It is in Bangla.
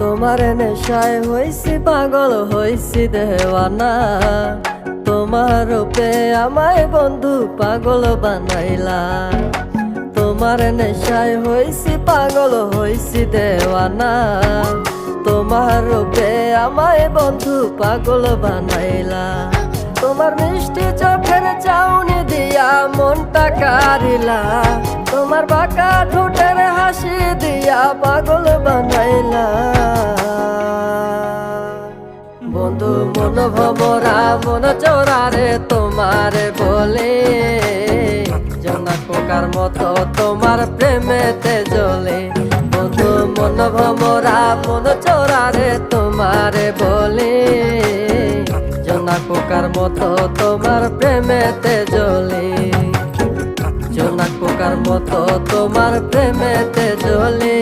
তোমার নেশায় হইছি পাগল হইছি দেওয়ানা। তোমার রূপে আমায় বন্ধু পাগল বানাইলা। তোমার নেশায় হইছি পাগল হইছি দেওয়ানা। তোমার রূপে আমায় বন্ধু পাগল বানাইলা। তোমার মিষ্টি চোখের চাউনি দিয়া মনটা কারিলা। তোমার বাঁকা ঠোঁটের হাসি দিয়া পাগল বানাইলা। বন্ধু মন ভমরা মন চোরারে তোমারে বলে, জোনাক পোকার মতো তোমার প্রেমেতে জ্বলে। বন্ধু মন ভমরা মন চোরারে তোমারে বলে, জোনাক পোকার মতো তোমার প্রেমেতে জ্বলে। জোনাক পোকার মতো তোমার প্রেমেতে জ্বলে।